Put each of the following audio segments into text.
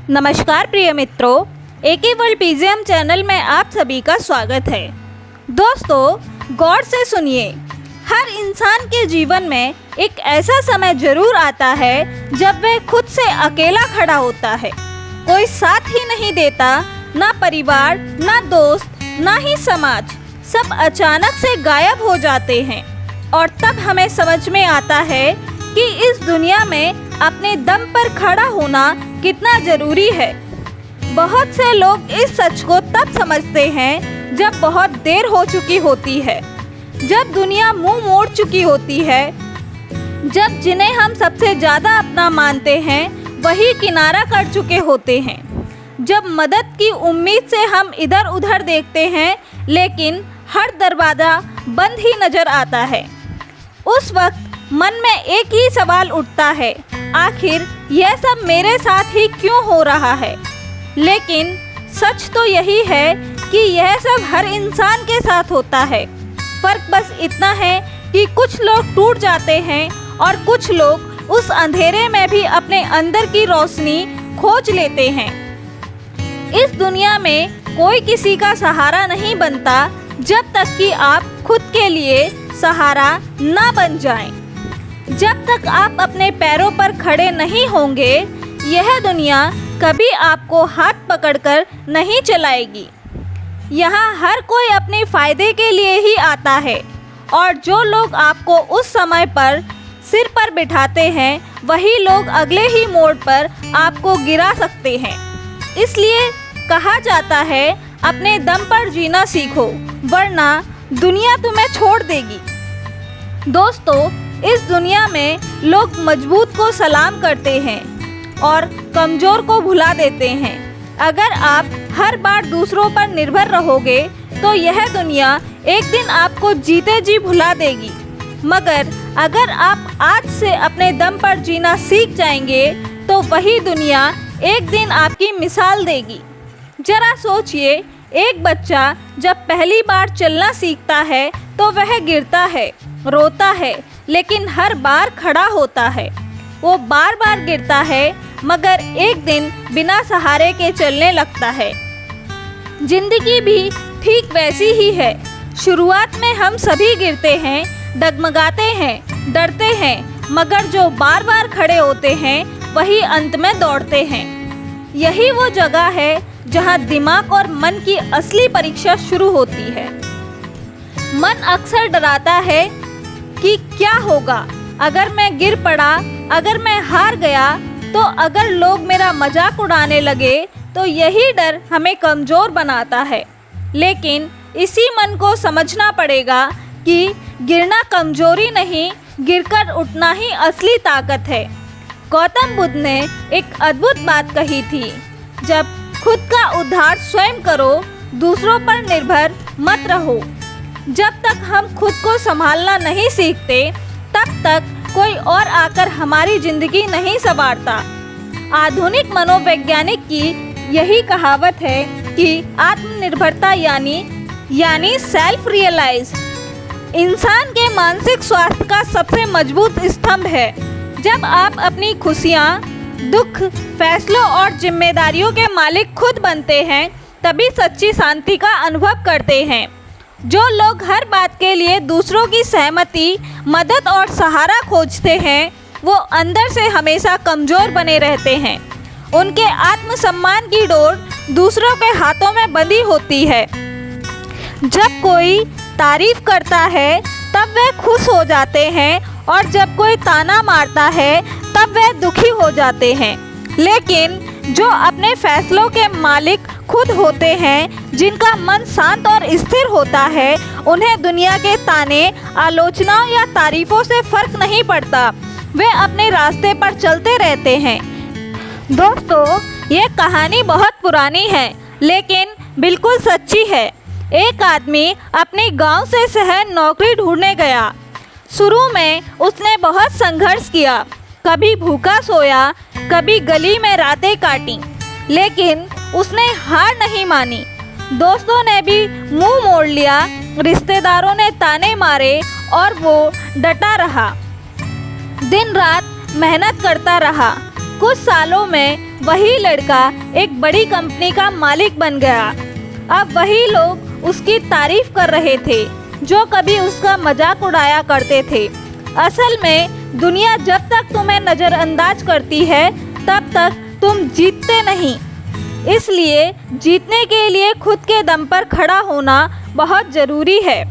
नमस्कार प्रिय मित्रों, एके वर्ल्ड पीजीएम चैनल में आप सभी का स्वागत है। दोस्तों, गौर से सुनिए। हर इंसान के जीवन में एक ऐसा समय जरूर आता है जब वह खुद से अकेला खड़ा होता है। कोई साथ ही नहीं देता, ना परिवार, ना दोस्त, ना ही समाज। सब अचानक से गायब हो जाते हैं और तब हमें समझ में आता है कि इस दुनिया में अपने दम पर खड़ा होना कितना जरूरी है। बहुत से लोग इस सच को तब समझते हैं जब बहुत देर हो चुकी होती है, जब दुनिया मुंह मोड़ चुकी होती है, जब जिन्हें हम सबसे ज़्यादा अपना मानते हैं वही किनारा कर चुके होते हैं, जब मदद की उम्मीद से हम इधर उधर देखते हैं लेकिन हर दरवाज़ा बंद ही नज़र आता है। उस वक्त मन में एक ही सवाल उठता है, आखिर यह सब मेरे साथ ही क्यों हो रहा है। लेकिन सच तो यही है कि यह सब हर इंसान के साथ होता है। फ़र्क बस इतना है कि कुछ लोग टूट जाते हैं और कुछ लोग उस अंधेरे में भी अपने अंदर की रोशनी खोज लेते हैं। इस दुनिया में कोई किसी का सहारा नहीं बनता जब तक कि आप खुद के लिए सहारा ना बन जाएं। जब तक आप अपने पैरों पर खड़े नहीं होंगे, यह दुनिया कभी आपको हाथ पकड़कर नहीं चलाएगी। यहाँ हर कोई अपने फ़ायदे के लिए ही आता है और जो लोग आपको उस समय पर सिर पर बिठाते हैं वही लोग अगले ही मोड़ पर आपको गिरा सकते हैं। इसलिए कहा जाता है, अपने दम पर जीना सीखो वरना दुनिया तुम्हें छोड़ देगी। दोस्तों, इस दुनिया में लोग मजबूत को सलाम करते हैं और कमज़ोर को भुला देते हैं। अगर आप हर बार दूसरों पर निर्भर रहोगे तो यह दुनिया एक दिन आपको जीते जी भुला देगी। मगर अगर आप आज से अपने दम पर जीना सीख जाएंगे तो वही दुनिया एक दिन आपकी मिसाल देगी। जरा सोचिए, एक बच्चा जब पहली बार चलना सीखता है तो वह गिरता है, रोता है, लेकिन हर बार खड़ा होता है। वो बार बार गिरता है मगर एक दिन बिना सहारे के चलने लगता है। जिंदगी भी ठीक वैसी ही है। शुरुआत में हम सभी गिरते हैं, डगमगाते हैं, डरते हैं, मगर जो बार बार खड़े होते हैं वही अंत में दौड़ते हैं। यही वो जगह है जहाँ दिमाग और मन की असली परीक्षा शुरू होती है। मन अक्सर डराता है कि क्या होगा अगर मैं गिर पड़ा, अगर मैं हार गया तो, अगर लोग मेरा मजाक उड़ाने लगे तो। यही डर हमें कमज़ोर बनाता है। लेकिन इसी मन को समझना पड़ेगा कि गिरना कमज़ोरी नहीं, गिरकर उठना ही असली ताकत है। गौतम बुद्ध ने एक अद्भुत बात कही थी, जब खुद का उद्धार स्वयं करो, दूसरों पर निर्भर मत रहो। जब तक हम खुद को संभालना नहीं सीखते तब तक कोई और आकर हमारी ज़िंदगी नहीं संवारता। आधुनिक मनोवैज्ञानिक की यही कहावत है कि आत्मनिर्भरता यानी सेल्फ रियलाइज इंसान के मानसिक स्वास्थ्य का सबसे मजबूत स्तंभ है। जब आप अपनी खुशियाँ, दुख, फैसलों और जिम्मेदारियों के मालिक खुद बनते हैं तभी सच्ची शांति का अनुभव करते हैं। जो लोग हर बात के लिए दूसरों की सहमति, मदद और सहारा खोजते हैं वो अंदर से हमेशा कमज़ोर बने रहते हैं। उनके आत्मसम्मान की डोर दूसरों के हाथों में बंधी होती है। जब कोई तारीफ करता है तब वे खुश हो जाते हैं और जब कोई ताना मारता है तब वे दुखी हो जाते हैं। लेकिन जो अपने फैसलों के मालिक खुद होते हैं, जिनका मन शांत और स्थिर होता है, उन्हें दुनिया के ताने, आलोचनाओं या तारीफों से फर्क नहीं पड़ता। वे अपने रास्ते पर चलते रहते हैं। दोस्तों, ये कहानी बहुत पुरानी है लेकिन बिल्कुल सच्ची है। एक आदमी अपने गांव से शहर नौकरी ढूंढने गया। शुरू में उसने बहुत संघर्ष किया, कभी भूखा सोया, कभी गली में रातें काटी, लेकिन उसने हार नहीं मानी। दोस्तों ने भी मुंह मोड़ लिया, रिश्तेदारों ने ताने मारे और वो डटा रहा। दिन रात मेहनत करता रहा। कुछ सालों में वही लड़का एक बड़ी कंपनी का मालिक बन गया। अब वही लोग उसकी तारीफ कर रहे थे जो कभी उसका मजाक उड़ाया करते थे। असल में दुनिया जब तक तुम्हें नज़रअंदाज करती है तब तक तुम जीतते नहीं। इसलिए जीतने के लिए खुद के दम पर खड़ा होना बहुत ज़रूरी है।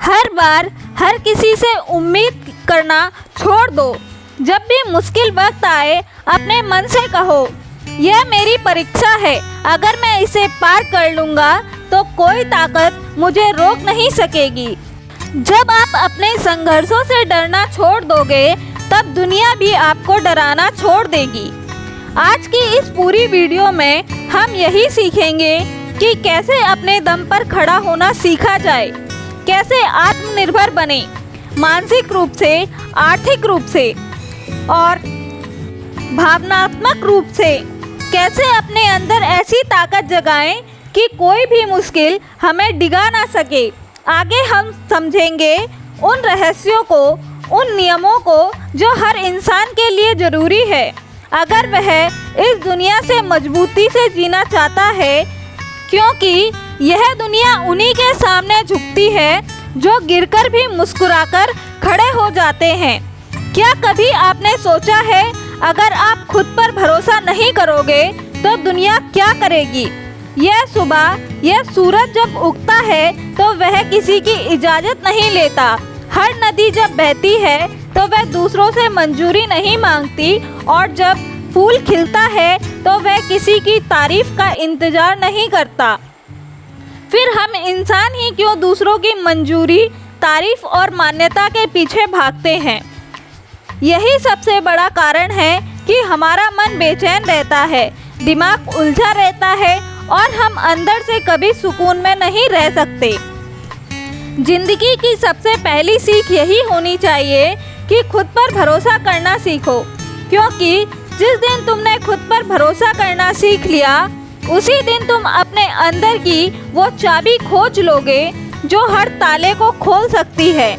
हर बार हर किसी से उम्मीद करना छोड़ दो। जब भी मुश्किल वक्त आए अपने मन से कहो, यह मेरी परीक्षा है, अगर मैं इसे पार कर लूँगा तो कोई ताकत मुझे रोक नहीं सकेगी। जब आप अपने संघर्षों से डरना छोड़ दोगे तब दुनिया भी आपको डराना छोड़ देगी। आज की इस पूरी वीडियो में हम यही सीखेंगे कि कैसे अपने दम पर खड़ा होना सीखा जाए, कैसे आत्मनिर्भर बने, मानसिक रूप से, आर्थिक रूप से और भावनात्मक रूप से कैसे अपने अंदर ऐसी ताकत जगाएं कि कोई भी मुश्किल हमें डिगा ना सके। आगे हम समझेंगे उन रहस्यों को, उन नियमों को जो हर इंसान के लिए ज़रूरी है अगर वह इस दुनिया से मजबूती से जीना चाहता है, क्योंकि यह दुनिया उन्हीं के सामने झुकती है जो गिरकर भी मुस्कुराकर खड़े हो जाते हैं। क्या कभी आपने सोचा है अगर आप खुद पर भरोसा नहीं करोगे तो दुनिया क्या करेगी? यह सुबह, यह सूरज जब उगता है तो वह किसी की इजाज़त नहीं लेता। हर नदी जब बहती है तो वह दूसरों से मंजूरी नहीं मांगती, और जब फूल खिलता है तो वह किसी की तारीफ का इंतज़ार नहीं करता। फिर हम इंसान ही क्यों दूसरों की मंजूरी, तारीफ और मान्यता के पीछे भागते हैं? यही सबसे बड़ा कारण है कि हमारा मन बेचैन रहता है, दिमाग उलझा रहता है और हम अंदर से कभी सुकून में नहीं रह सकते। जिंदगी की सबसे पहली सीख यही होनी चाहिए कि खुद पर भरोसा करना सीखो, क्योंकि जिस दिन तुमने खुद पर भरोसा करना सीख लिया उसी दिन तुम अपने अंदर की वो चाबी खोज लोगे जो हर ताले को खोल सकती है।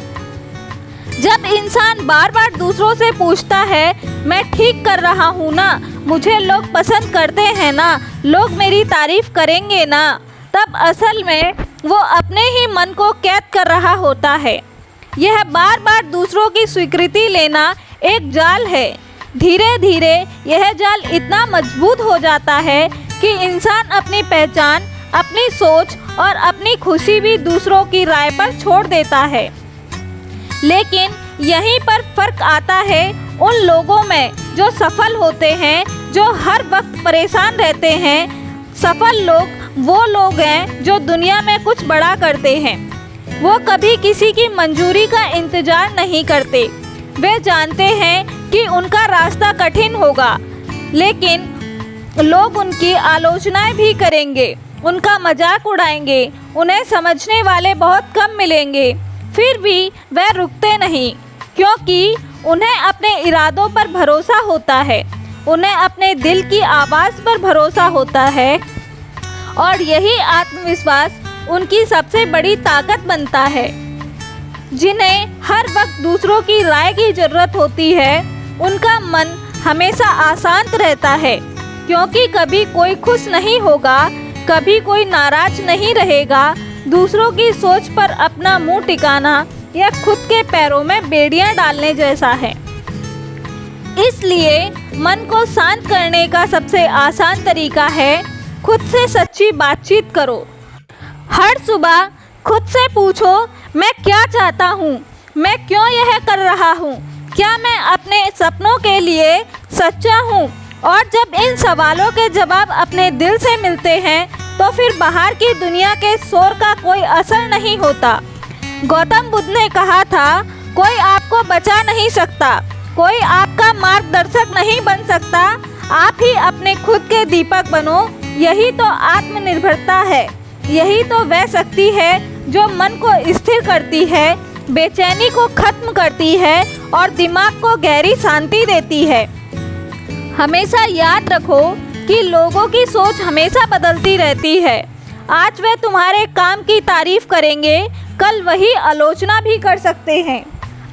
जब इंसान बार बार दूसरों से पूछता है, मैं ठीक कर रहा हूँ ना, मुझे लोग पसंद करते हैं ना, लोग मेरी तारीफ करेंगे ना, तब असल में वो अपने ही मन को कैद कर रहा होता है। यह बार बार दूसरों की स्वीकृति लेना एक जाल है। धीरे धीरे यह जाल इतना मजबूत हो जाता है कि इंसान अपनी पहचान, अपनी सोच और अपनी खुशी भी दूसरों की राय पर छोड़ देता है। लेकिन यहीं पर फर्क आता है उन लोगों में जो सफल होते हैं, जो हर वक्त परेशान रहते हैं। सफल लोग वो लोग हैं जो दुनिया में कुछ बड़ा करते हैं। वो कभी किसी की मंजूरी का इंतज़ार नहीं करते। वे जानते हैं कि उनका रास्ता कठिन होगा, लेकिन लोग उनकी आलोचनाएं भी करेंगे, उनका मजाक उड़ाएंगे, उन्हें समझने वाले बहुत कम मिलेंगे। फिर भी वह रुकते नहीं, क्योंकि उन्हें अपने इरादों पर भरोसा होता है, उन्हें अपने दिल की आवाज़ पर भरोसा होता है, और यही आत्मविश्वास उनकी सबसे बड़ी ताकत बनता है। जिन्हें हर वक्त दूसरों की राय की ज़रूरत होती है, उनका मन हमेशा अशांत रहता है, क्योंकि कभी कोई खुश नहीं होगा, कभी कोई नाराज नहीं रहेगा। दूसरों की सोच पर अपना मुंह टिकाना यह खुद के पैरों में बेड़ियां डालने जैसा है। इसलिए मन को शांत करने का सबसे आसान तरीका है खुद से सच्ची बातचीत करो। हर सुबह खुद से पूछो, मैं क्या चाहता हूँ, मैं क्यों यह कर रहा हूँ, क्या मैं अपने सपनों के लिए सच्चा हूँ? और जब इन सवालों के जवाब अपने दिल से मिलते हैं तो फिर बाहर की दुनिया के शोर का कोई असर नहीं होता। गौतम बुद्ध ने कहा था, कोई आपको बचा नहीं सकता, कोई आपका मार्गदर्शक नहीं बन सकता, आप ही अपने खुद के दीपक बनो। यही तो आत्मनिर्भरता है, यही तो वह शक्ति है जो मन को स्थिर करती है, बेचैनी को खत्म करती है और दिमाग को गहरी शांति देती है। हमेशा याद रखो कि लोगों की सोच हमेशा बदलती रहती है। आज वे तुम्हारे काम की तारीफ करेंगे, कल वही आलोचना भी कर सकते हैं।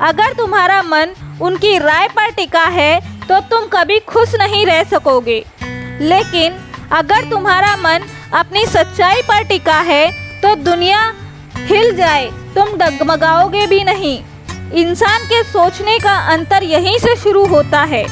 अगर तुम्हारा मन उनकी राय पर टिका है तो तुम कभी खुश नहीं रह सकोगे। लेकिन अगर तुम्हारा मन अपनी सच्चाई पर टिका है तो दुनिया हिल जाए तुम डगमगाओगे भी नहीं। इंसान के सोचने का अंतर यहीं से शुरू होता है।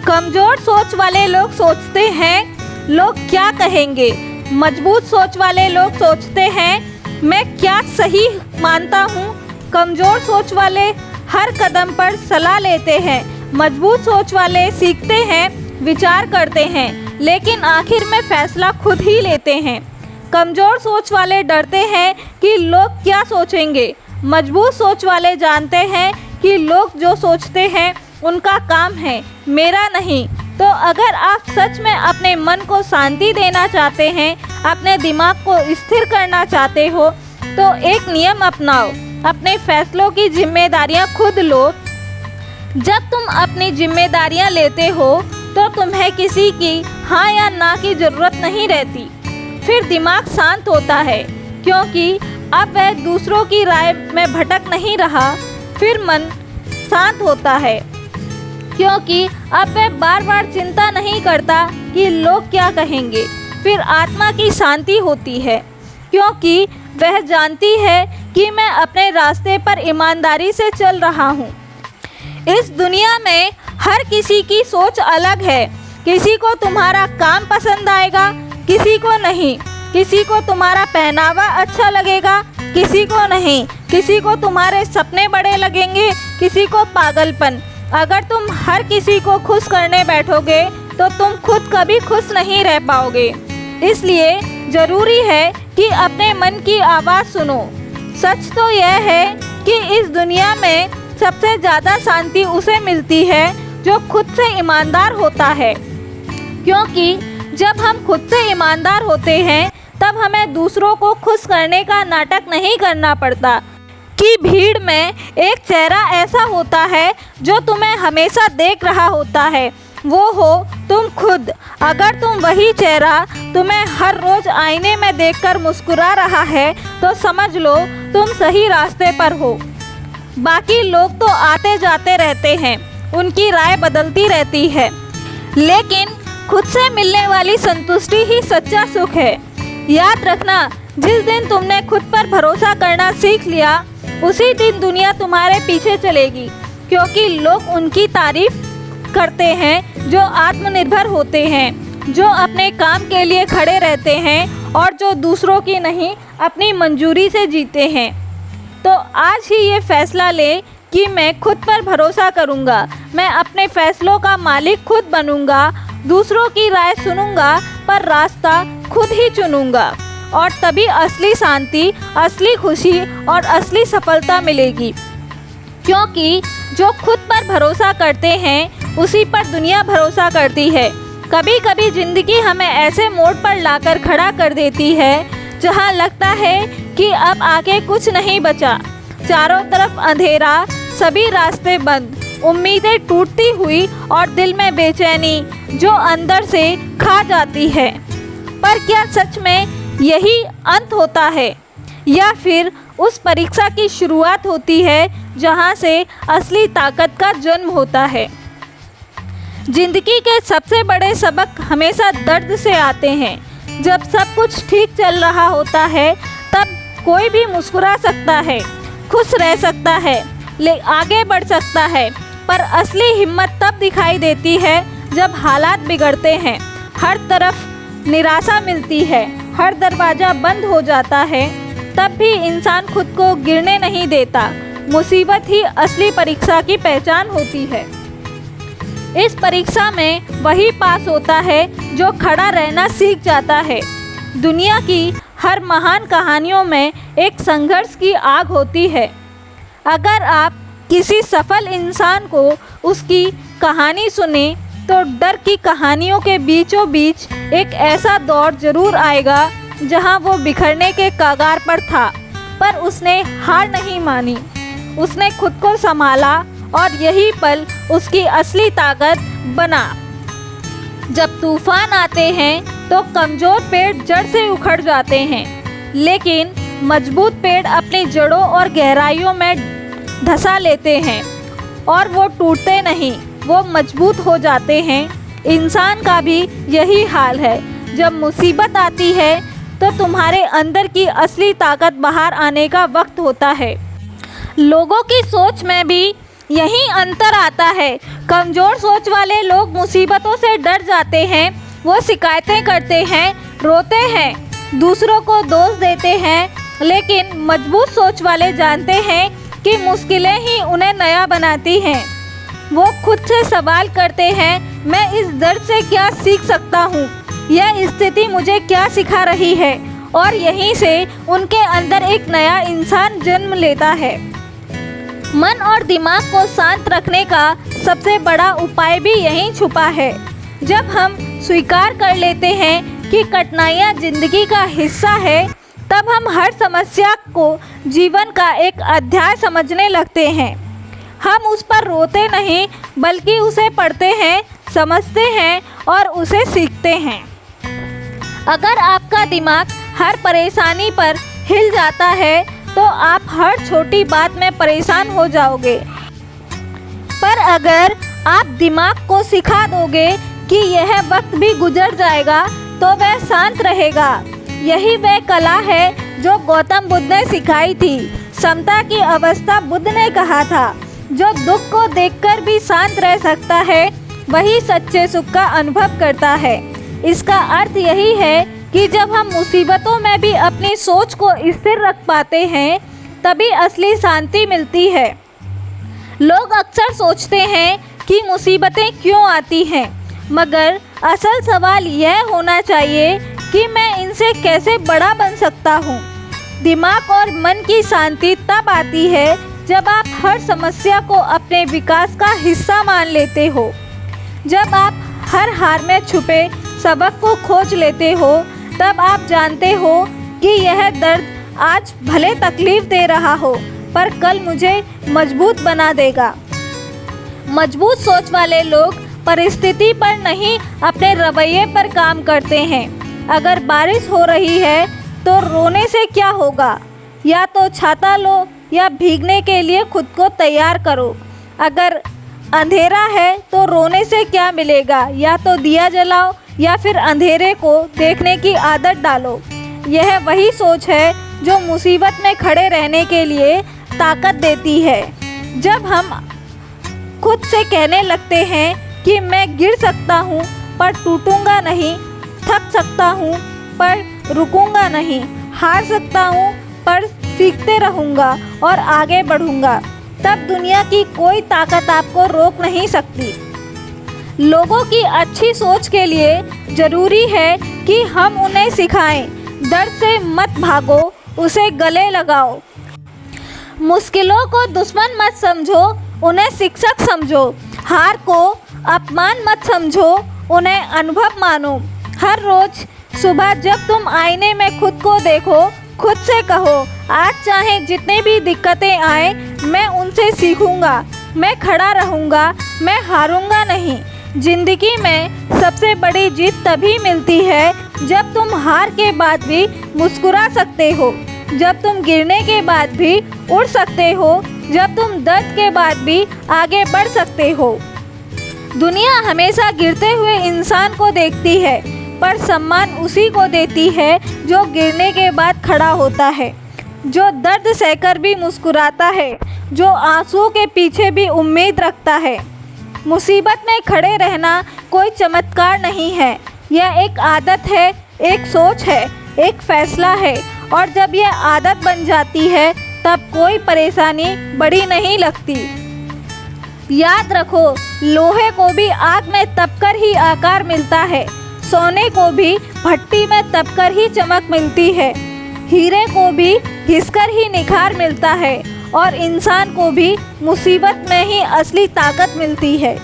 कमज़ोर सोच वाले लोग सोचते हैं लोग क्या कहेंगे, मजबूत सोच वाले लोग सोचते हैं मैं क्या सही मानता हूँ। कमज़ोर सोच वाले हर कदम पर सलाह लेते हैं, मजबूत सोच वाले सीखते हैं, विचार करते हैं, लेकिन आखिर में फैसला खुद ही लेते हैं। कमज़ोर सोच वाले डरते हैं कि लोग क्या सोचेंगे, मजबूत सोच वाले जानते हैं कि लोग जो सोचते हैं उनका काम है, मेरा नहीं। तो अगर आप सच में अपने मन को शांति देना चाहते हैं, अपने दिमाग को स्थिर करना चाहते हो, तो एक नियम अपनाओ, अपने फैसलों की जिम्मेदारियां खुद लो। जब तुम अपनी जिम्मेदारियां लेते हो तो तुम्हें किसी की हाँ या ना की ज़रूरत नहीं रहती। फिर दिमाग शांत होता है क्योंकि अब वह दूसरों की राय में भटक नहीं रहा। फिर मन शांत होता है क्योंकि अब वह बार बार चिंता नहीं करता कि लोग क्या कहेंगे। फिर आत्मा की शांति होती है क्योंकि वह जानती है कि मैं अपने रास्ते पर ईमानदारी से चल रहा हूँ। इस दुनिया में हर किसी की सोच अलग है। किसी को तुम्हारा काम पसंद आएगा, किसी को नहीं। किसी को तुम्हारा पहनावा अच्छा लगेगा, किसी को नहीं। किसी को तुम्हारे सपने बड़े लगेंगे, किसी को पागलपन। अगर तुम हर किसी को खुश करने बैठोगे तो तुम खुद कभी खुश नहीं रह पाओगे। इसलिए ज़रूरी है कि अपने मन की आवाज़ सुनो। सच तो यह है कि इस दुनिया में सबसे ज़्यादा शांति उसे मिलती है जो खुद से ईमानदार होता है, क्योंकि जब हम खुद से ईमानदार होते हैं तब हमें दूसरों को खुश करने का नाटक नहीं करना पड़ता। कि भीड़ में एक चेहरा ऐसा होता है जो तुम्हें हमेशा देख रहा होता है, वो हो तुम खुद। अगर तुम वही चेहरा तुम्हें हर रोज़ आईने में देखकर मुस्कुरा रहा है तो समझ लो तुम सही रास्ते पर हो। बाकी लोग तो आते जाते रहते हैं, उनकी राय बदलती रहती है, लेकिन खुद से मिलने वाली संतुष्टि ही सच्चा सुख है। याद रखना, जिस दिन तुमने खुद पर भरोसा करना सीख लिया उसी दिन दुनिया तुम्हारे पीछे चलेगी, क्योंकि लोग उनकी तारीफ करते हैं जो आत्मनिर्भर होते हैं, जो अपने काम के लिए खड़े रहते हैं और जो दूसरों की नहीं अपनी मंजूरी से जीते हैं। तो आज ही ये फैसला ले कि मैं खुद पर भरोसा करूँगा, मैं अपने फैसलों का मालिक खुद बनूँगा, दूसरों की राय सुनूँगा पर रास्ता खुद ही चुनूँगा, और तभी असली शांति, असली खुशी और असली सफलता मिलेगी। क्योंकि जो खुद पर भरोसा करते हैं उसी पर दुनिया भरोसा करती है। कभी कभी ज़िंदगी हमें ऐसे मोड़ पर लाकर खड़ा कर देती है जहां लगता है कि अब आगे कुछ नहीं बचा। चारों तरफ अंधेरा, सभी रास्ते बंद, उम्मीदें टूटती हुई और दिल में बेचैनी जो अंदर से खा जाती है। पर क्या सच में यही अंत होता है, या फिर उस परीक्षा की शुरुआत होती है जहां से असली ताकत का जन्म होता है? जिंदगी के सबसे बड़े सबक हमेशा दर्द से आते हैं। जब सब कुछ ठीक चल रहा होता है तब कोई भी मुस्कुरा सकता है, खुश रह सकता है, आगे बढ़ सकता है, पर असली हिम्मत तब दिखाई देती है जब हालात बिगड़ते हैं, हर तरफ निराशा मिलती है, हर दरवाज़ा बंद हो जाता है, तब भी इंसान खुद को गिरने नहीं देता। मुसीबत ही असली परीक्षा की पहचान होती है। इस परीक्षा में वही पास होता है जो खड़ा रहना सीख जाता है। दुनिया की हर महान कहानियों में एक संघर्ष की आग होती है। अगर आप किसी सफल इंसान को उसकी कहानी सुने तो डर की कहानियों के बीचों बीच एक ऐसा दौर जरूर आएगा जहां वो बिखरने के कगार पर था, पर उसने हार नहीं मानी, उसने खुद को संभाला और यही पल उसकी असली ताकत बना। जब तूफान आते हैं तो कमज़ोर पेड़ जड़ से उखड़ जाते हैं, लेकिन मजबूत पेड़ अपनी जड़ों और गहराइयों में धंसा लेते हैं और वो टूटते नहीं, वो मजबूत हो जाते हैं। इंसान का भी यही हाल है। जब मुसीबत आती है तो तुम्हारे अंदर की असली ताकत बाहर आने का वक्त होता है। लोगों की सोच में भी यही अंतर आता है। कमज़ोर सोच वाले लोग मुसीबतों से डर जाते हैं, वो शिकायतें करते हैं, रोते हैं, दूसरों को दोष देते हैं। लेकिन मजबूत सोच वाले जानते हैं कि मुश्किलें ही उन्हें नया बनाती हैं। वो खुद से सवाल करते हैं, मैं इस दर्द से क्या सीख सकता हूँ, यह स्थिति मुझे क्या सिखा रही है, और यहीं से उनके अंदर एक नया इंसान जन्म लेता है। मन और दिमाग को शांत रखने का सबसे बड़ा उपाय भी यहीं छुपा है। जब हम स्वीकार कर लेते हैं कि कठिनाइयाँ जिंदगी का हिस्सा है, तब हम हर समस्या को जीवन का एक अध्याय समझने लगते हैं। हम उस पर रोते नहीं, बल्कि उसे पढ़ते हैं, समझते हैं और उसे सीखते हैं। अगर आपका दिमाग हर परेशानी पर हिल जाता है तो आप हर छोटी बात में परेशान हो जाओगे। पर अगर आप दिमाग को सिखा दोगे कि यह वक्त भी गुजर जाएगा, तो वह शांत रहेगा। यही वह कला है जो गौतम बुद्ध ने सिखाई थी। समता की अवस्था बुद्ध ने कहा था। जो दुख को देखकर भी शांत रह सकता है, वही सच्चे सुख का अनुभव करता है। इसका अर्थ यही है कि जब हम मुसीबतों में भी अपनी सोच को स्थिर रख पाते हैं, तभी असली शांति मिलती है। लोग अक्सर सोचते हैं कि मुसीबतें क्यों आती हैं, मगर असल सवाल यह होना चाहिए कि मैं इनसे कैसे बड़ा बन सकता हूँ। दिमाग और मन की शांति तब आती है जब आप हर समस्या को अपने विकास का हिस्सा मान लेते हो। जब आप हर हार में छुपे सबक को खोज लेते हो, तब आप जानते हो कि यह दर्द आज भले तकलीफ दे रहा हो, पर कल मुझे मजबूत बना देगा। मजबूत सोच वाले लोग परिस्थिति पर नहीं, अपने रवैये पर काम करते हैं। अगर बारिश हो रही है तो रोने से क्या होगा? या तो छाता लो या भीगने के लिए खुद को तैयार करो। अगर अंधेरा है तो रोने से क्या मिलेगा? या तो दिया जलाओ या फिर अंधेरे को देखने की आदत डालो। यह वही सोच है जो मुसीबत में खड़े रहने के लिए ताकत देती है। जब हम खुद से कहने लगते हैं कि मैं गिर सकता हूँ पर टूटूंगा नहीं, थक सकता हूँ पर रुकूंगा नहीं, हार सकता हूँ पर सीखते रहूँगा और आगे बढ़ूँगा, तब दुनिया की कोई ताकत आपको रोक नहीं सकती। लोगों की अच्छी सोच के लिए ज़रूरी है कि हम उन्हें सिखाएं, दर्द से मत भागो, उसे गले लगाओ। मुश्किलों को दुश्मन मत समझो, उन्हें शिक्षक समझो। हार को अपमान मत समझो, उन्हें अनुभव मानो। हर रोज़ सुबह जब तुम आईने में खुद को देखो, खुद से कहो, आज चाहे जितने भी दिक्कतें आए, मैं उनसे सीखूंगा, मैं खड़ा रहूंगा, मैं हारूंगा नहीं। जिंदगी में सबसे बड़ी जीत तभी मिलती है जब तुम हार के बाद भी मुस्कुरा सकते हो, जब तुम गिरने के बाद भी उड़ सकते हो, जब तुम दर्द के बाद भी आगे बढ़ सकते हो। दुनिया हमेशा गिरते हुए इंसान को देखती है, पर सम्मान उसी को देती है जो गिरने के बाद खड़ा होता है, जो दर्द सहकर भी मुस्कुराता है, जो आंसुओं के पीछे भी उम्मीद रखता है। मुसीबत में खड़े रहना कोई चमत्कार नहीं है, यह एक आदत है, एक सोच है, एक फैसला है, और जब यह आदत बन जाती है तब कोई परेशानी बड़ी नहीं लगती। याद रखो, लोहे को भी आग में तपकर ही आकार मिलता है, सोने को भी भट्टी में तपकर ही चमक मिलती है, हीरे को भी घिसकर ही निखार मिलता है, और इंसान को भी मुसीबत में ही असली ताकत मिलती है।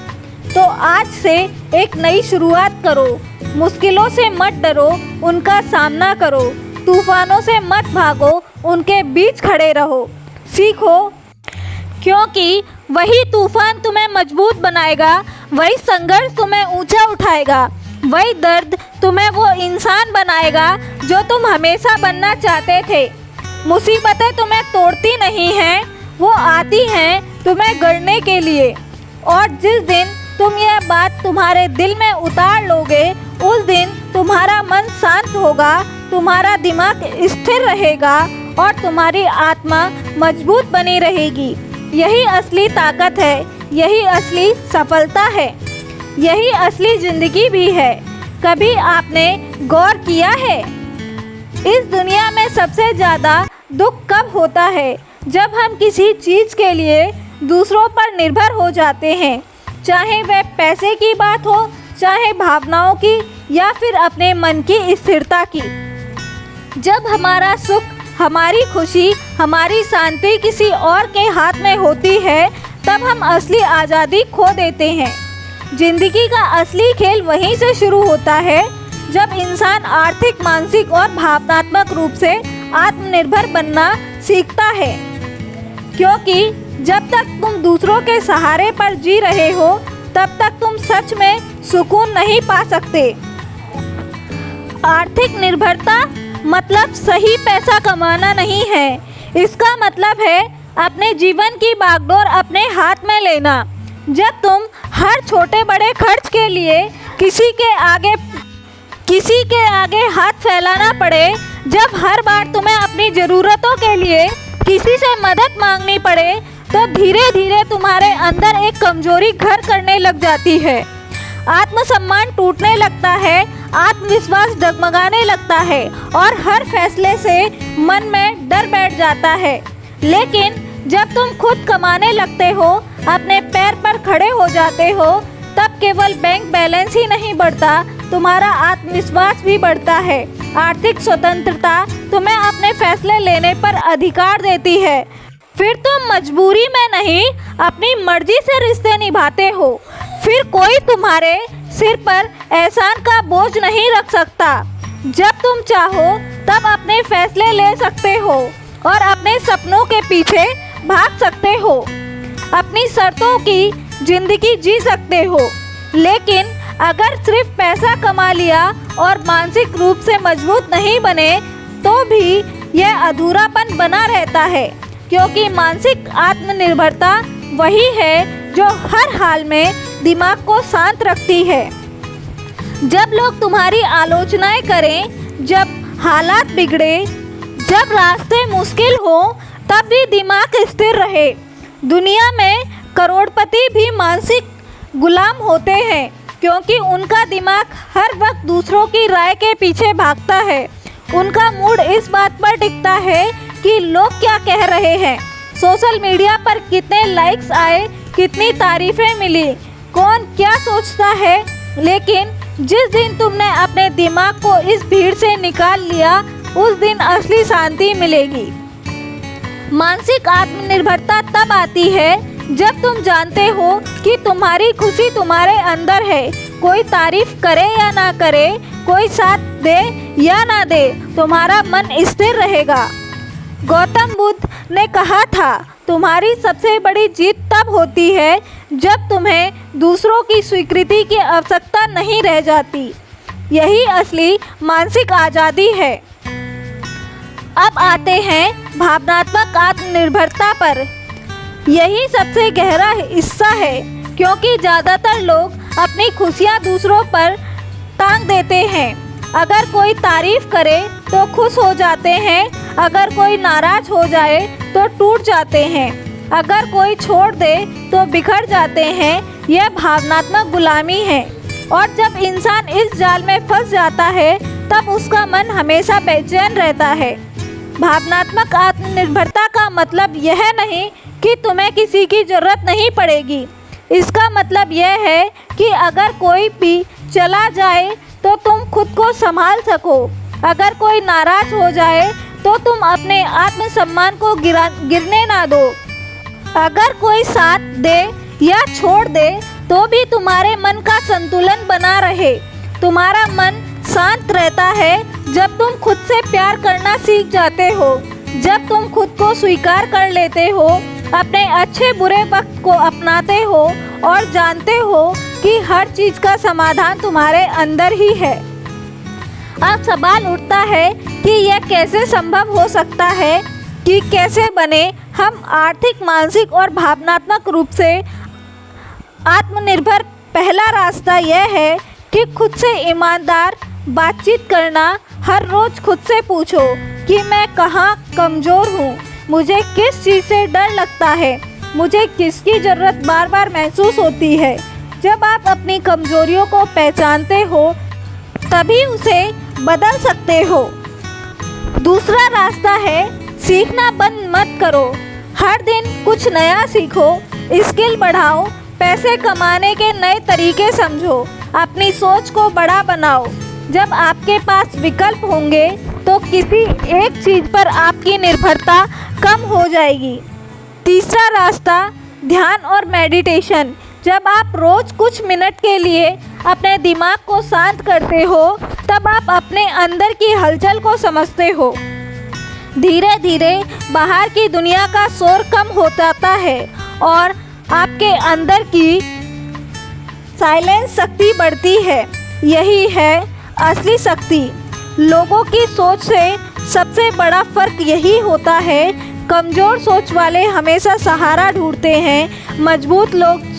तो आज से एक नई शुरुआत करो। मुश्किलों से मत डरो, उनका सामना करो। तूफानों से मत भागो, उनके बीच खड़े रहो। सीखो, क्योंकि वही तूफान तुम्हें मजबूत बनाएगा, वही संघर्ष तुम्हें ऊंचा उठाएगा, वही दर्द तुम्हें वो इंसान बनाएगा जो तुम हमेशा बनना चाहते थे। मुसीबतें तुम्हें तोड़ती नहीं हैं, वो आती हैं तुम्हें गढ़ने के लिए। और जिस दिन तुम यह बात तुम्हारे दिल में उतार लोगे, उस दिन तुम्हारा मन शांत होगा, तुम्हारा दिमाग स्थिर रहेगा और तुम्हारी आत्मा मजबूत बनी रहेगी। यही असली ताकत है, यही असली सफलता है, यही असली ज़िंदगी भी है। कभी आपने गौर किया है, इस दुनिया में सबसे ज़्यादा दुख कब होता है? जब हम किसी चीज़ के लिए दूसरों पर निर्भर हो जाते हैं, चाहे वह पैसे की बात हो, चाहे भावनाओं की या फिर अपने मन की स्थिरता की। जब हमारा सुख, हमारी खुशी, हमारी शांति किसी और के हाथ में होती है, तब हम असली आज़ादी खो देते हैं। जिंदगी का असली खेल वहीं से शुरू होता है, जब इंसान आर्थिक, मानसिक और भावनात्मक रूप से आत्मनिर्भर बनना सीखता है। क्योंकि जब तक तुम दूसरों के सहारे पर जी रहे हो, तब तक तुम सच में सुकून नहीं पा सकते। आर्थिक निर्भरता मतलब सही पैसा कमाना नहीं है, इसका मतलब है अपने जीवन की बागडोर अपने हाथ में लेना। जब तुम हर छोटे बड़े खर्च के लिए किसी के आगे हाथ फैलाना पड़े, जब हर बार तुम्हें अपनी ज़रूरतों के लिए किसी से मदद मांगनी पड़े, तो धीरे धीरे तुम्हारे अंदर एक कमजोरी घर करने लग जाती है। आत्मसम्मान टूटने लगता है, आत्मविश्वास डगमगाने लगता है और हर फैसले से मन में डर बैठ जाता है। लेकिन जब तुम खुद कमाने लगते हो, अपने पैर पर खड़े हो जाते हो, तब केवल बैंक बैलेंस ही नहीं बढ़ता, तुम्हारा आत्मविश्वास भी बढ़ता है। आर्थिक स्वतंत्रता तुम्हें अपने फैसले लेने पर अधिकार देती है। फिर तुम मजबूरी में नहीं, अपनी मर्जी से रिश्ते निभाते हो। फिर कोई तुम्हारे सिर पर एहसान का बोझ नहीं रख सकता। जब तुम चाहो तब अपने फैसले ले सकते हो और अपने सपनों के पीछे भाग सकते हो, अपनी शर्तों की जिंदगी जी सकते हो। लेकिन अगर सिर्फ पैसा कमा लिया और मानसिक रूप से मजबूत नहीं बने, तो भी यह अधूरापन बना रहता है। क्योंकि मानसिक आत्मनिर्भरता वही है जो हर हाल में दिमाग को शांत रखती है। जब लोग तुम्हारी आलोचनाएं करें, जब हालात बिगड़े, जब रास्ते मुश्किल हो, तब भी दिमाग स्थिर रहे। दुनिया में करोड़पति भी मानसिक गुलाम होते हैं, क्योंकि उनका दिमाग हर वक्त दूसरों की राय के पीछे भागता है। उनका मूड इस बात पर टिकता है कि लोग क्या कह रहे हैं, सोशल मीडिया पर कितने लाइक्स आए, कितनी तारीफ़ें मिली, कौन क्या सोचता है। लेकिन जिस दिन तुमने अपने दिमाग को इस भीड़ से निकाल लिया, उस दिन असली शांति मिलेगी। मानसिक आत्मनिर्भरता तब आती है जब तुम जानते हो कि तुम्हारी खुशी तुम्हारे अंदर है। कोई तारीफ करे या ना करे, कोई साथ दे या ना दे, तुम्हारा मन स्थिर रहेगा। गौतम बुद्ध ने कहा था, तुम्हारी सबसे बड़ी जीत तब होती है जब तुम्हें दूसरों की स्वीकृति की आवश्यकता नहीं रह जाती। यही असली मानसिक आज़ादी है। अब आते हैं भावनात्मक आत्मनिर्भरता पर। यही सबसे गहरा हिस्सा है, क्योंकि ज़्यादातर लोग अपनी खुशियाँ दूसरों पर टांग देते हैं। अगर कोई तारीफ़ करे तो खुश हो जाते हैं, अगर कोई नाराज़ हो जाए तो टूट जाते हैं, अगर कोई छोड़ दे तो बिखर जाते हैं। यह भावनात्मक गुलामी है, और जब इंसान इस जाल में फंस जाता है, तब उसका मन हमेशा बेचैन रहता है। भावनात्मक आत्मनिर्भरता का मतलब यह नहीं कि तुम्हें किसी की ज़रूरत नहीं पड़ेगी। इसका मतलब यह है कि अगर कोई भी चला जाए तो तुम खुद को संभाल सको। अगर कोई नाराज़ हो जाए तो तुम अपने आत्मसम्मान को गिरने ना दो। अगर कोई साथ दे या छोड़ दे तो भी तुम्हारे मन का संतुलन बना रहे। तुम्हारा मन शांत रहता है जब तुम खुद से प्यार करना सीख जाते हो, जब तुम खुद को स्वीकार कर लेते हो, अपने अच्छे बुरे वक्त को अपनाते हो और जानते हो कि हर चीज़ का समाधान तुम्हारे अंदर ही है। अब सवाल उठता है कि यह कैसे संभव हो सकता है, कि कैसे बने हम आर्थिक, मानसिक और भावनात्मक रूप से आत्मनिर्भर पहला रास्ता यह है कि खुद से ईमानदार बातचीत करना। हर रोज़ खुद से पूछो कि मैं कहाँ कमज़ोर हूँ, मुझे किस चीज़ से डर लगता है, मुझे किसकी ज़रूरत बार बार महसूस होती है। जब आप अपनी कमज़ोरियों को पहचानते हो तभी उसे बदल सकते हो। दूसरा रास्ता है सीखना बंद मत करो। हर दिन कुछ नया सीखो, स्किल बढ़ाओ, पैसे कमाने के नए तरीके समझो, अपनी सोच को बड़ा बनाओ। जब आपके पास विकल्प होंगे तो किसी एक चीज़ पर आपकी निर्भरता कम हो जाएगी। तीसरा रास्ता ध्यान और मेडिटेशन। जब आप रोज़ कुछ मिनट के लिए अपने दिमाग को शांत करते हो तब आप अपने अंदर की हलचल को समझते हो। धीरे धीरे बाहर की दुनिया का शोर कम हो जाता है और आपके अंदर की साइलेंस शक्ति बढ़ती है। यही है असली शक्ति। लोगों की सोच से सबसे बड़ा फ़र्क यही होता है, कमज़ोर सोच वाले हमेशा सहारा ढूंढते हैं, मजबूत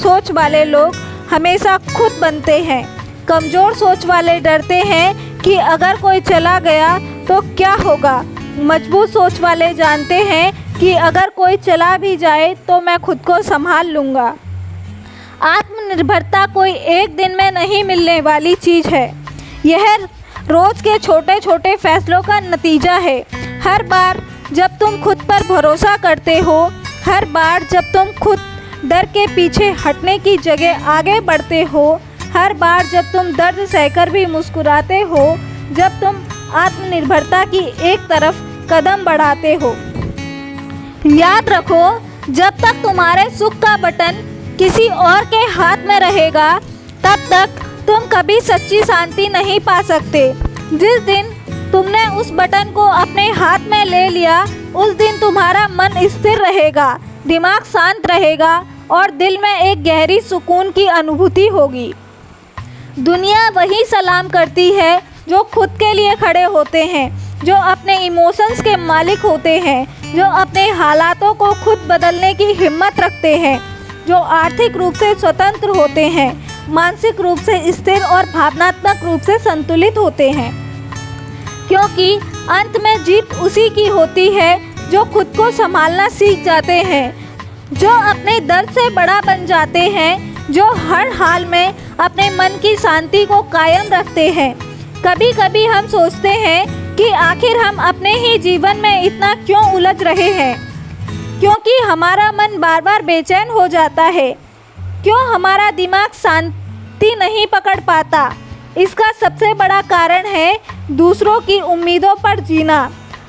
सोच वाले लोग हमेशा खुद बनते हैं। कमज़ोर सोच वाले डरते हैं कि अगर कोई चला गया तो क्या होगा, मजबूत सोच वाले जानते हैं कि अगर कोई चला भी जाए तो मैं खुद को संभाल लूँगा। आत्मनिर्भरता कोई एक दिन में नहीं मिलने वाली चीज़ है, यह रोज़ के छोटे छोटे फैसलों का नतीजा है। हर बार जब तुम खुद पर भरोसा करते हो, हर बार जब तुम खुद डर के पीछे हटने की जगह आगे बढ़ते हो, हर बार जब तुम दर्द सहकर भी मुस्कुराते हो, जब तुम आत्मनिर्भरता की एक तरफ कदम बढ़ाते हो। याद रखो, जब तक तुम्हारे सुख का बटन किसी और के हाथ में रहेगा तब तक तुम कभी सच्ची शांति नहीं पा सकते। जिस दिन तुमने उस बटन को अपने हाथ में ले लिया उस दिन तुम्हारा मन स्थिर रहेगा, दिमाग शांत रहेगा और दिल में एक गहरी सुकून की अनुभूति होगी। दुनिया वही सलाम करती है जो खुद के लिए खड़े होते हैं, जो अपने इमोशंस के मालिक होते हैं, जो अपने हालातों को खुद बदलने की हिम्मत रखते हैं, जो आर्थिक रूप से स्वतंत्र होते हैं, मानसिक रूप से स्थिर और भावनात्मक रूप से संतुलित होते हैं। क्योंकि अंत में जीत उसी की होती है जो खुद को संभालना सीख जाते हैं, जो अपने दर्द से बड़ा बन जाते हैं, जो हर हाल में अपने मन की शांति को कायम रखते हैं। कभी कभी हम सोचते हैं कि आखिर हम अपने ही जीवन में इतना क्यों उलझ रहे हैं, क्योंकि हमारा मन बार बार बेचैन हो जाता है, क्यों हमारा दिमाग शांति नहीं पकड़ पाता। इसका सबसे बड़ा कारण है दूसरों की उम्मीदों पर जीना।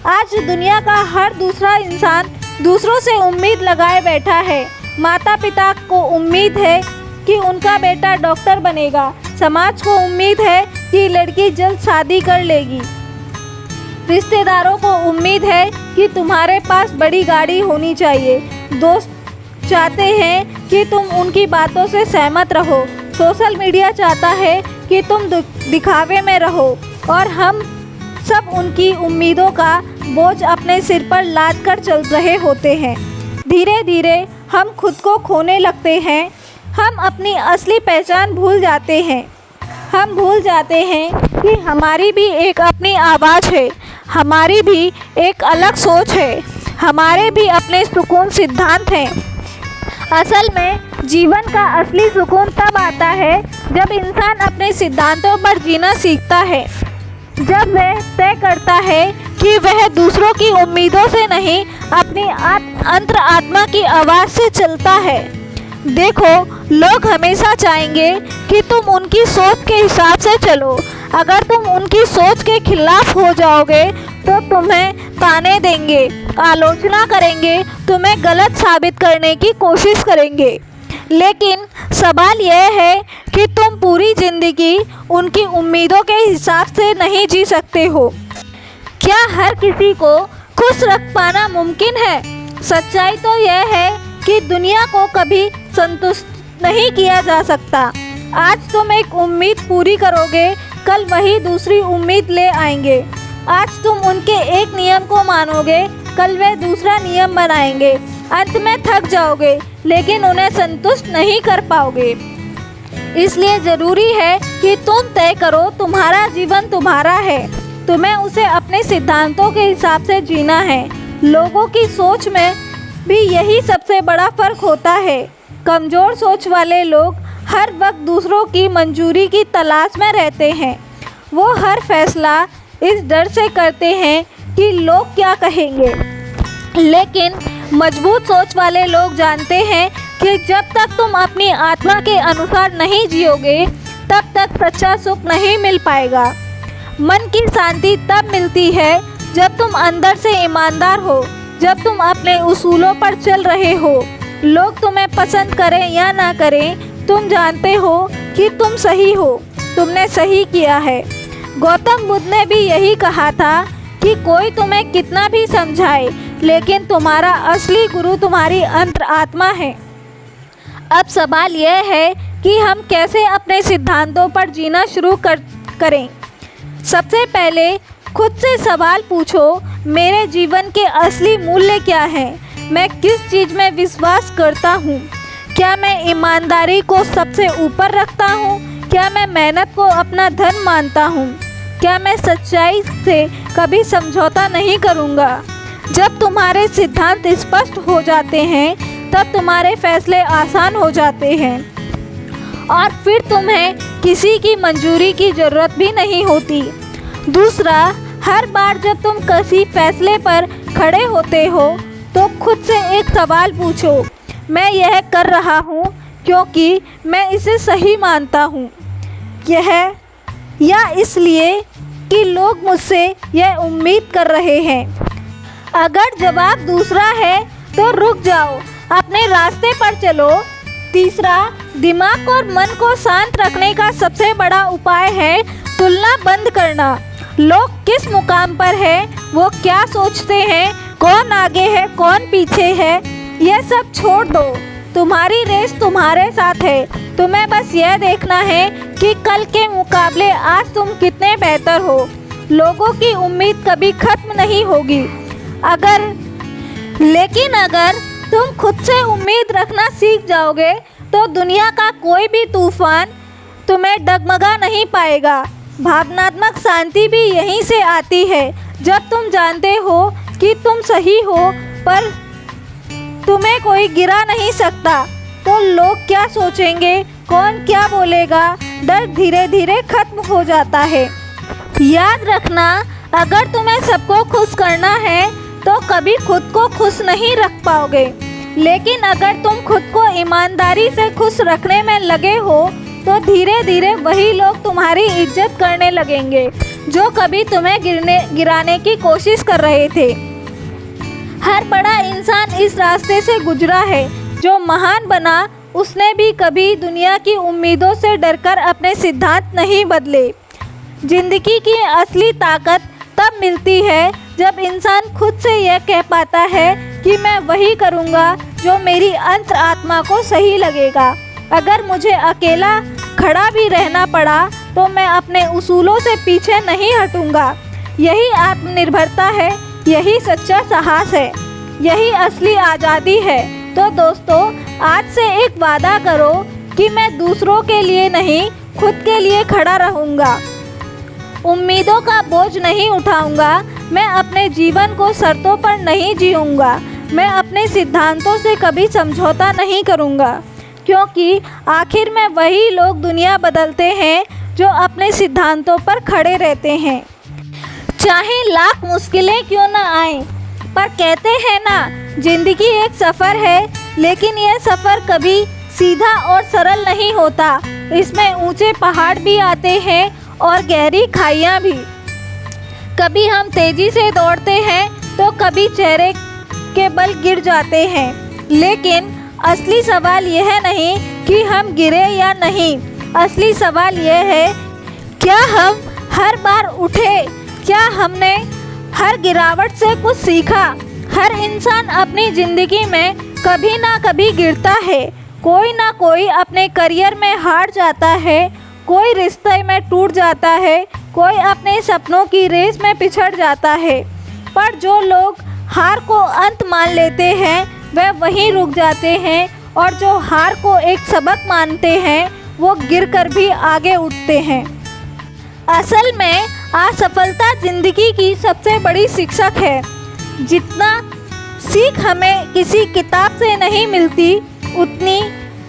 आज दुनिया का हर दूसरा इंसान दूसरों से उम्मीद लगाए बैठा है। माता पिता को उम्मीद है कि उनका बेटा डॉक्टर बनेगा, समाज को उम्मीद है कि लड़की जल्द शादी कर लेगी, रिश्तेदारों को उम्मीद है कि तुम्हारे पास बड़ी गाड़ी होनी चाहिए, दोस्त चाहते हैं कि तुम उनकी बातों से सहमत रहो, सोशल मीडिया चाहता है कि तुम दिखावे में रहो और हम सब उनकी उम्मीदों का बोझ अपने सिर पर लाद कर चल रहे होते हैं। धीरे धीरे हम खुद को खोने लगते हैं, हम अपनी असली पहचान भूल जाते हैं। हम भूल जाते हैं कि हमारी भी एक अपनी आवाज़ है, हमारी भी एक अलग सोच है, हमारे भी अपने सुकून सिद्धांत हैं। असल में जीवन का असली सुकून तब आता है जब इंसान अपने सिद्धांतों पर जीना सीखता है, जब वह तय करता है कि वह दूसरों की उम्मीदों से नहीं अपनी अंतर आत्मा की आवाज़ से चलता है। देखो, लोग हमेशा चाहेंगे कि तुम उनकी सोच के हिसाब से चलो। अगर तुम उनकी सोच के खिलाफ हो जाओगे तो तुम्हें ताने देंगे, आलोचना करेंगे, तुम्हें गलत साबित करने की कोशिश करेंगे। लेकिन सवाल यह है कि तुम पूरी ज़िंदगी उनकी उम्मीदों के हिसाब से नहीं जी सकते हो। क्या हर किसी को खुश रख पाना मुमकिन है? सच्चाई तो यह है कि दुनिया को कभी संतुष्ट नहीं किया जा सकता। आज तुम एक उम्मीद पूरी करोगे, कल वही दूसरी उम्मीद ले आएंगे। आज तुम उनके एक नियम को मानोगे, कल वे दूसरा नियम बनाएंगे। अंत में थक जाओगे लेकिन उन्हें संतुष्ट नहीं कर पाओगे। इसलिए ज़रूरी है कि तुम तय करो, तुम्हारा जीवन तुम्हारा है, तुम्हें उसे अपने सिद्धांतों के हिसाब से जीना है। लोगों की सोच में भी यही सबसे बड़ा फ़र्क होता है। कमज़ोर सोच वाले लोग हर वक्त दूसरों की मंजूरी की तलाश में रहते हैं। वो हर फैसला इस डर से करते हैं कि लोग क्या कहेंगे। लेकिन मजबूत सोच वाले लोग जानते हैं कि जब तक तुम अपनी आत्मा के अनुसार नहीं जियोगे, तब तक सच्चा सुख नहीं मिल पाएगा। मन की शांति तब मिलती है जब तुम अंदर से ईमानदार हो, जब तुम अपने उसूलों पर चल रहे हो। लोग तुम्हें पसंद करें या ना करें, तुम जानते हो कि तुम सही हो, तुमने सही किया है। गौतम बुद्ध ने भी यही कहा था कि कोई तुम्हें कितना भी समझाए, लेकिन तुम्हारा असली गुरु तुम्हारी अंतरात्मा है। अब सवाल यह है कि हम कैसे अपने सिद्धांतों पर जीना शुरू करें। सबसे पहले खुद से सवाल पूछो, मेरे जीवन के असली मूल्य क्या हैं? मैं किस चीज़ में विश्वास करता हूँ? क्या मैं ईमानदारी को सबसे ऊपर रखता हूँ? क्या मैं मेहनत को अपना धर्म मानता हूँ? क्या मैं सच्चाई से कभी समझौता नहीं करूँगा? जब तुम्हारे सिद्धांत स्पष्ट हो जाते हैं, तब तुम्हारे फैसले आसान हो जाते हैं और फिर तुम्हें किसी की मंजूरी की ज़रूरत भी नहीं होती। दूसरा, हर बार जब तुम किसी फैसले पर खड़े होते हो तो खुद से एक सवाल पूछो, मैं यह कर रहा हूँ क्योंकि मैं इसे सही मानता हूँ, यह या इसलिए कि लोग मुझसे यह उम्मीद कर रहे हैं। अगर जवाब दूसरा है तो रुक जाओ, अपने रास्ते पर चलो। तीसरा, दिमाग और मन को शांत रखने का सबसे बड़ा उपाय है तुलना बंद करना। लोग किस मुकाम पर है, वो क्या सोचते हैं, कौन आगे है कौन पीछे है, यह सब छोड़ दो। तुम्हारी रेस तुम्हारे साथ है। तुम्हें बस यह देखना है कि कल के मुकाबले आज तुम कितने बेहतर हो। लोगों की उम्मीद कभी खत्म नहीं होगी। लेकिन अगर तुम खुद से उम्मीद रखना सीख जाओगे तो दुनिया का कोई भी तूफान तुम्हें डगमगा नहीं पाएगा। भावनात्मक शांति भी यहीं से आती है। जब तुम जानते हो कि तुम सही हो पर तुम्हें कोई गिरा नहीं सकता, तो लोग क्या सोचेंगे, कौन क्या बोलेगा, डर धीरे धीरे खत्म हो जाता है। याद रखना, अगर तुम्हें सबको खुश करना है तो कभी खुद को खुश नहीं रख पाओगे। लेकिन अगर तुम खुद को ईमानदारी से खुश रखने में लगे हो तो धीरे धीरे वही लोग तुम्हारी इज्जत करने लगेंगे जो कभी तुम्हें गिराने की कोशिश कर रहे थे। हर बड़ा इंसान इस रास्ते से गुजरा है। जो महान बना, उसने भी कभी दुनिया की उम्मीदों से डरकर अपने सिद्धांत नहीं बदले। जिंदगी की असली ताकत तब मिलती है जब इंसान खुद से यह कह पाता है कि मैं वही करूँगा जो मेरी अंतरात्मा को सही लगेगा। अगर मुझे अकेला खड़ा भी रहना पड़ा तो मैं अपने उसूलों से पीछे नहीं हटूँगा। यही आत्मनिर्भरता है, यही सच्चा साहस है, यही असली आज़ादी है। तो दोस्तों, आज से एक वादा करो कि मैं दूसरों के लिए नहीं, खुद के लिए खड़ा रहूँगा। उम्मीदों का बोझ नहीं उठाऊँगा। मैं अपने जीवन को शर्तों पर नहीं जीऊँगा। मैं अपने सिद्धांतों से कभी समझौता नहीं करूँगा, क्योंकि आखिर में वही लोग दुनिया बदलते हैं जो अपने सिद्धांतों पर खड़े रहते हैं। चाहे लाख मुश्किलें क्यों ना आए, पर कहते हैं ना, जिंदगी एक सफ़र है, लेकिन यह सफ़र कभी सीधा और सरल नहीं होता। इसमें ऊंचे पहाड़ भी आते हैं और गहरी खाइयाँ भी। कभी हम तेज़ी से दौड़ते हैं तो कभी चेहरे के बल गिर जाते हैं। लेकिन असली सवाल यह नहीं कि हम गिरे या नहीं। असली सवाल यह है, क्या हम हर बार उठे? क्या हमने हर गिरावट से कुछ सीखा? हर इंसान अपनी ज़िंदगी में कभी ना कभी गिरता है। कोई ना कोई अपने करियर में हार जाता है, कोई रिश्ते में टूट जाता है, कोई अपने सपनों की रेस में पिछड़ जाता है। पर जो लोग हार को अंत मान लेते हैं वह वहीं रुक जाते हैं, और जो हार को एक सबक मानते हैं वो गिरकर भी आगे उठते हैं। असल में असफलता ज़िंदगी की सबसे बड़ी शिक्षक है। जितना सीख हमें किसी किताब से नहीं मिलती, उतनी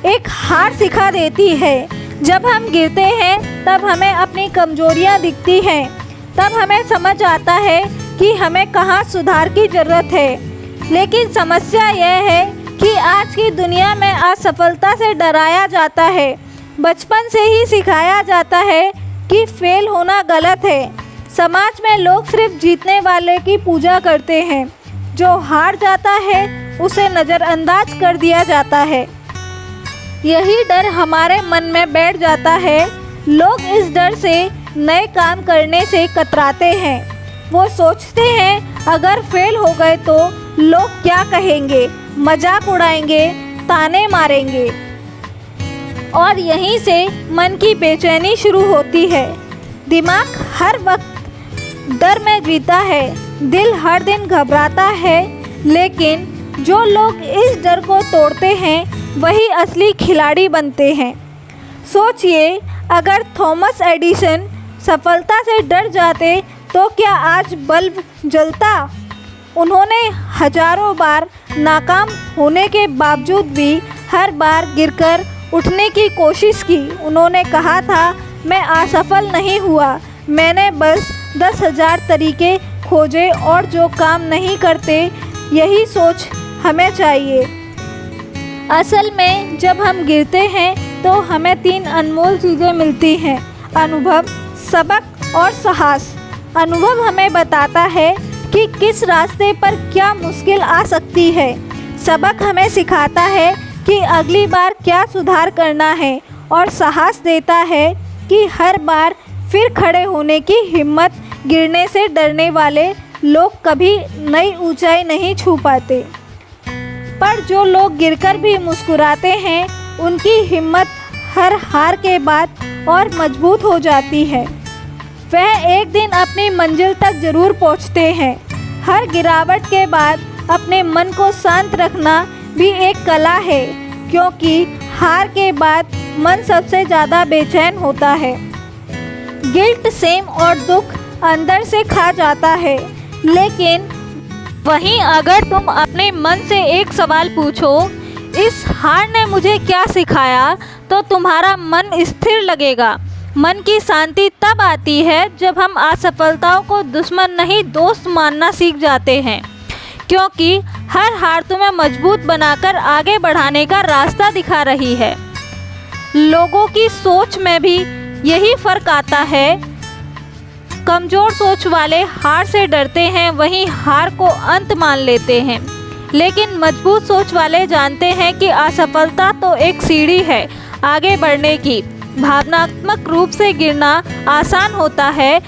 एक हार सिखा देती है। जब हम गिरते हैं तब हमें अपनी कमजोरियां दिखती हैं, तब हमें समझ आता है कि हमें कहाँ सुधार की ज़रूरत है। लेकिन समस्या यह है कि आज की दुनिया में असफलता से डराया जाता है। बचपन से ही सिखाया जाता है कि फेल होना गलत है। समाज में लोग सिर्फ जीतने वाले की पूजा करते हैं, जो हार जाता है उसे नज़रअंदाज कर दिया जाता है। यही डर हमारे मन में बैठ जाता है। लोग इस डर से नए काम करने से कतराते हैं। वो सोचते हैं अगर फेल हो गए तो लोग क्या कहेंगे, मजाक उड़ाएंगे, ताने मारेंगे। और यहीं से मन की बेचैनी शुरू होती है। दिमाग हर वक्त डर में जीता है, दिल हर दिन घबराता है। लेकिन जो लोग इस डर को तोड़ते हैं वही असली खिलाड़ी बनते हैं। सोचिए, अगर थॉमस एडिसन सफलता से डर जाते तो क्या आज बल्ब जलता? उन्होंने हजारों बार नाकाम होने के बावजूद भी हर बार गिरकर उठने की कोशिश की। उन्होंने कहा था, मैं असफल नहीं हुआ, मैंने बस 10,000 तरीके खोजे और जो काम नहीं करते। यही सोच हमें चाहिए। असल में जब हम गिरते हैं तो हमें 3 अनमोल चीज़ें मिलती हैं: अनुभव, सबक और साहस। अनुभव हमें बताता है कि किस रास्ते पर क्या मुश्किल आ सकती है। सबक हमें सिखाता है कि अगली बार क्या सुधार करना है, और साहस देता है कि हर बार फिर खड़े होने की हिम्मत। गिरने से डरने वाले लोग कभी नई ऊंचाई नहीं छू पाते, पर जो लोग गिरकर भी मुस्कुराते हैं, उनकी हिम्मत हर हार के बाद और मजबूत हो जाती है। वह एक दिन अपनी मंजिल तक ज़रूर पहुंचते हैं। हर गिरावट के बाद अपने मन को शांत रखना भी एक कला है, क्योंकि हार के बाद मन सबसे ज़्यादा बेचैन होता है। गिल्ट, सेम और दुख अंदर से खा जाता है। लेकिन वहीं अगर तुम अपने मन से एक सवाल पूछो, इस हार ने मुझे क्या सिखाया, तो तुम्हारा मन स्थिर लगेगा। मन की शांति तब आती है जब हम असफलताओं को दुश्मन नहीं दोस्त मानना सीख जाते हैं, क्योंकि हर हार तुम्हें मजबूत बनाकर आगे बढ़ाने का रास्ता दिखा रही है। लोगों की सोच में भी यही फ़र्क आता है। कमज़ोर सोच वाले हार से डरते हैं, वहीं हार को अंत मान लेते हैं। लेकिन मजबूत सोच वाले जानते हैं कि असफलता तो एक सीढ़ी है आगे बढ़ने की। भावनात्मक रूप से गिरना आसान होता है,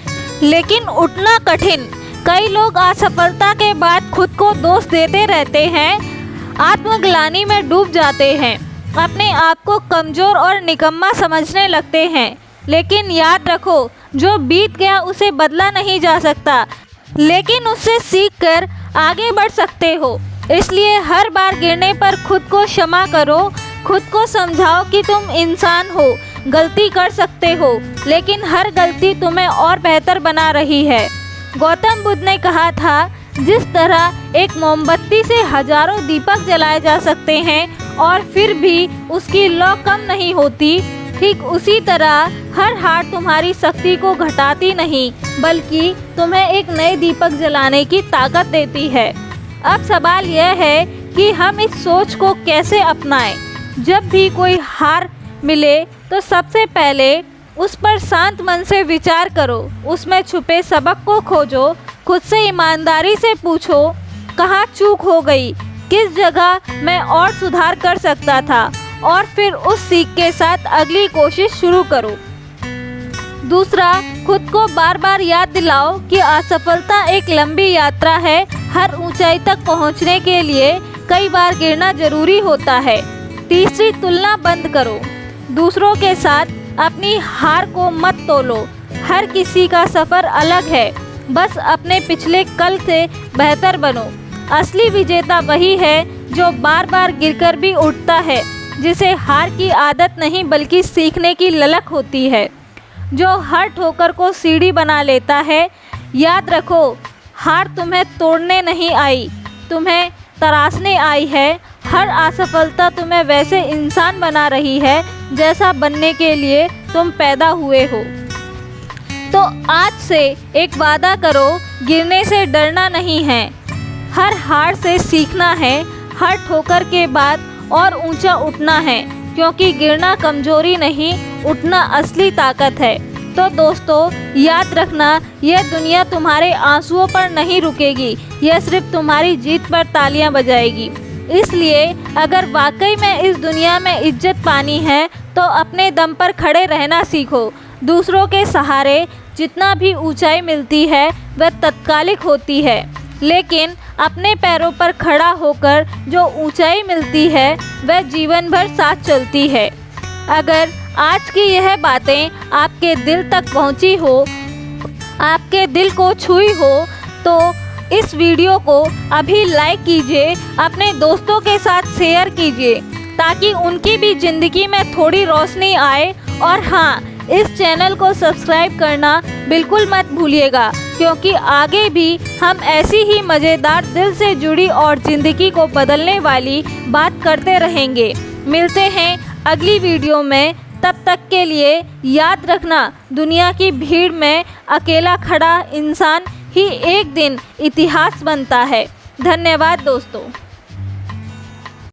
लेकिन उठना कठिन। कई लोग असफलता के बाद खुद को दोष देते रहते हैं, आत्मग्लानि में डूब जाते हैं, अपने आप को कमज़ोर और निकम्मा समझने लगते हैं। लेकिन याद रखो, जो बीत गया उसे बदला नहीं जा सकता, लेकिन उससे सीखकर आगे बढ़ सकते हो। इसलिए हर बार गिरने पर खुद को क्षमा करो, खुद को समझाओ कि तुम इंसान हो, गलती कर सकते हो, लेकिन हर गलती तुम्हें और बेहतर बना रही है। गौतम बुद्ध ने कहा था, जिस तरह एक मोमबत्ती से हजारों दीपक जलाए जा सकते हैं और फिर भी उसकी लौ कम नहीं होती, ठीक उसी तरह हर हार तुम्हारी शक्ति को घटाती नहीं, बल्कि तुम्हें एक नए दीपक जलाने की ताकत देती है। अब सवाल यह है कि हम इस सोच को कैसे अपनाएं। जब भी कोई हार मिले तो सबसे पहले उस पर शांत मन से विचार करो, उसमें छुपे सबक को खोजो, खुद से ईमानदारी से पूछो, कहाँ चूक हो गई, किस जगह मैं और सुधार कर सकता था, और फिर उस सीख के साथ अगली कोशिश शुरू करो। दूसरा, खुद को बार बार याद दिलाओ कि असफलता एक लंबी यात्रा है। हर ऊंचाई तक पहुंचने के लिए कई बार गिरना जरूरी होता है। तीसरी, तुलना बंद करो, दूसरों के साथ अपनी हार को मत तोलो। हर किसी का सफ़र अलग है, बस अपने पिछले कल से बेहतर बनो। असली विजेता वही है जो बार बार गिरकर भी उठता है, जिसे हार की आदत नहीं बल्कि सीखने की ललक होती है, जो हर ठोकर को सीढ़ी बना लेता है। याद रखो, हार तुम्हें तोड़ने नहीं आई, तुम्हें तराशने आई है। हर असफलता तुम्हें वैसे इंसान बना रही है जैसा बनने के लिए तुम पैदा हुए हो। तो आज से एक वादा करो, गिरने से डरना नहीं है, हर हार से सीखना है, हर ठोकर के बाद और ऊंचा उठना है, क्योंकि गिरना कमजोरी नहीं, उठना असली ताकत है। तो दोस्तों, याद रखना, यह दुनिया तुम्हारे आंसुओं पर नहीं रुकेगी, यह सिर्फ तुम्हारी जीत पर तालियां बजाएगी। इसलिए अगर वाकई में इस दुनिया में इज्जत पानी है तो अपने दम पर खड़े रहना सीखो। दूसरों के सहारे जितना भी ऊंचाई मिलती है वह तत्कालिक होती है, लेकिन अपने पैरों पर खड़ा होकर जो ऊंचाई मिलती है वह जीवन भर साथ चलती है। अगर आज की यह बातें आपके दिल तक पहुंची हो, आपके दिल को छुई हो, तो इस वीडियो को अभी लाइक कीजिए, अपने दोस्तों के साथ शेयर कीजिए, ताकि उनकी भी ज़िंदगी में थोड़ी रोशनी आए। और हाँ, इस चैनल को सब्सक्राइब करना बिल्कुल मत भूलिएगा, क्योंकि आगे भी हम ऐसी ही मज़ेदार, दिल से जुड़ी और ज़िंदगी को बदलने वाली बात करते रहेंगे। मिलते हैं अगली वीडियो में, तब तक के लिए याद रखना, दुनिया की भीड़ में अकेला खड़ा इंसान ही एक दिन इतिहास बनता है। धन्यवाद दोस्तों।